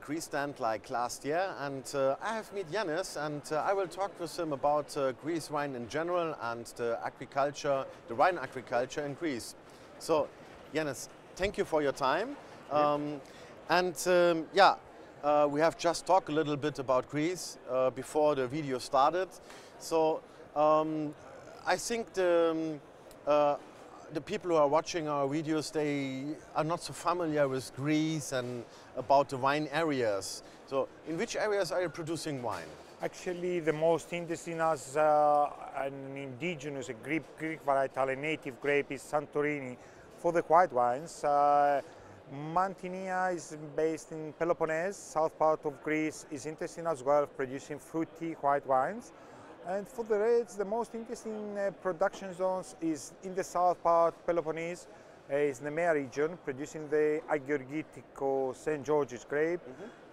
Greece stand like last year, and I have met Yannis, and I will talk with him about Greece wine in general and the agriculture, the wine agriculture in Greece. So, Yannis, thank you for your time. We have just talked a little bit about Greece before the video started. So, I think the people who are watching our videos, they are not so familiar with Greece and about the wine areas. So, in which areas are you producing wine? Actually, the most interesting as an indigenous Greek varietal, a native grape is Santorini for the white wines. Mantinia is based in Peloponnese, south part of Greece, is interesting as well, producing fruity white wines. And for the reds, the most interesting production zones is in the south part, Peloponnese, is Nemea region, producing the Agorgitiko St. George's grape.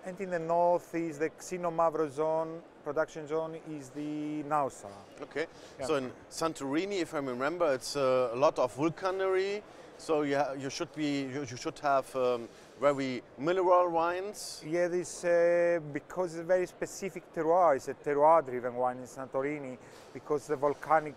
And in the north is the Xeno-Mavro zone, production zone is the Nausa. Okay, so in Santorini, if I remember, it's a lot of vulcanery. So you should have very mineral wines. Yeah, this because it's a very specific terroir. It's a terroir-driven wine in Santorini because the volcanic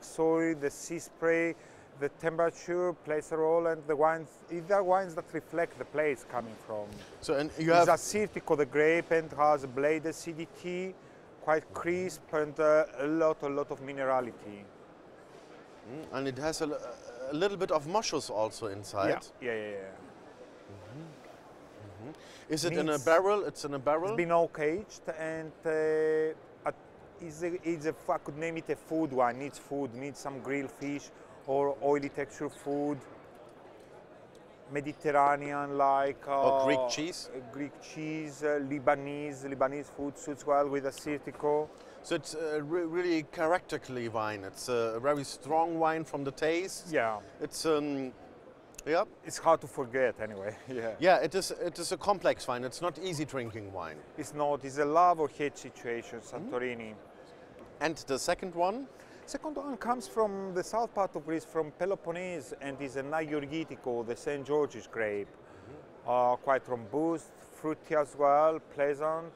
soil, the sea spray, the temperature plays a role, and the wines. These are wines that reflect the place coming from. So and you have Acidity of the grape and has a blade acidity, quite crisp and a lot of minerality. And it has a little bit of moschus also inside. Yeah. Is it in a barrel? It's in a barrel? It's been oak aged, and I could name it a food wine. Needs some grilled fish or oily texture food. Mediterranean like or Greek cheese. Lebanese food suits well with Assyrtiko. So it's really characterly wine. It's a very strong wine from the taste. Yeah. It's It's hard to forget anyway. Yeah. It is a complex wine. It's not easy drinking wine. It's not. It's a love or hate situation, Santorini. And the second one? Second one comes from the south part of Greece, from Peloponnese, and is an Agorgitiko, the St. George's grape. Quite robust, fruity as well, pleasant.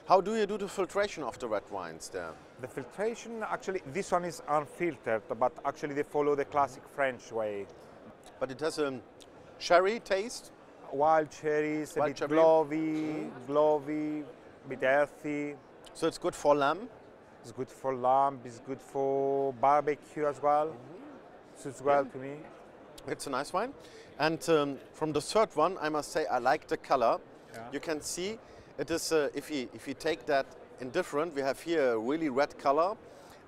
How do you do the filtration of the red wines there? The filtration, actually, this one is unfiltered, but actually they follow the classic French way. But it has a sherry taste? Wild cherries, a bit glovey, a bit earthy. So it's good for lamb? It's good for lamb, it's good for barbecue as well. Suits well to me. It's a nice wine. And from the third one, I must say I like the color. You can see it is, if you take that in different, we have here a really red color.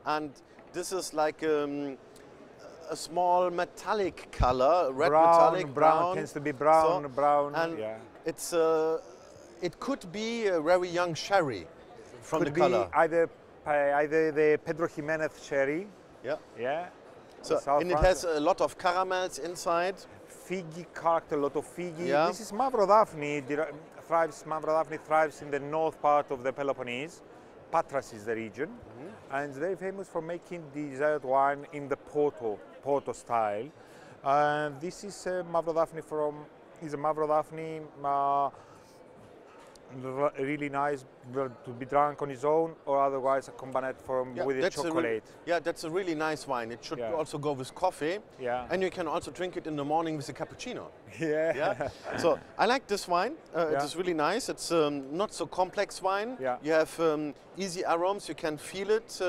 And this is like a small metallic color, red metallic brown. Tends to be brown, so, brown. And it's it could be a very young sherry from the color. Either the Pedro Jimenez sherry. Yeah. So and it has a lot of caramels inside. Figgy character, a lot of figgy. This is Mavrodaphne. Mavrodaphne thrives in the north part of the Peloponnese. Patras is the region, and it's very famous for making dessert wine in the Porto style. This is Mavrodaphne really nice to be drunk on its own, or otherwise accompanied with a chocolate. That's a really nice wine. It should also go with coffee. And you can also drink it in the morning with a cappuccino. So I like this wine. It is really nice. It's not so complex wine. You have easy aromas. You can feel it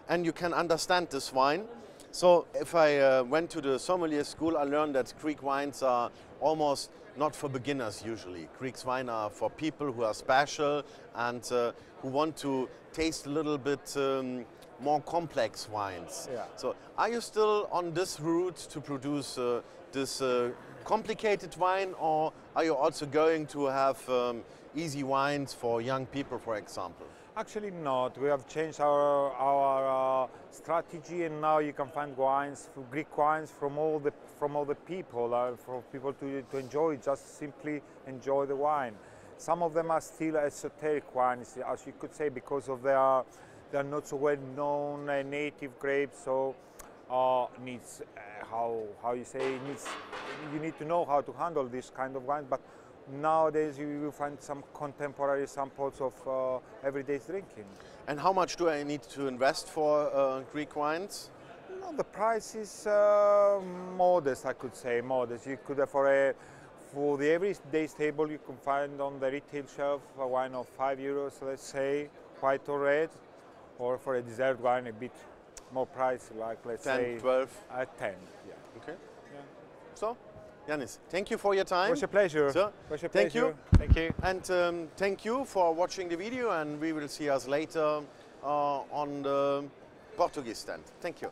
and you can understand this wine. So if I went to the sommelier school, I learned that Greek wines are almost not for beginners usually. Greek wine are for people who are special and who want to taste a little bit more complex wines. So are you still on this route to produce this complicated wine, or are you also going to have easy wines for young people, for example? Actually not. We have changed our strategy, and now you can find wines, Greek wines from all the people, for people to enjoy, just simply enjoy the wine. Some of them are still esoteric wines, as you could say, because of they are not so well known native grapes. So needs you need to know how to handle this kind of wine. But nowadays you will find some contemporary samples of everyday drinking. And how much do I need to invest for Greek wines? No, the price is modest, I could say, modest. You could, for the everyday table, you can find on the retail shelf a wine of €5, let's say, white or red, or for a dessert wine a bit more pricey, like let's 10, say 12? At 10, yeah. Okay. Yeah. So, Yannis, thank you for your time. It was a pleasure. So, Thank you. Thank you. And thank you for watching the video, and we will see us later on the Portuguese stand. Thank you.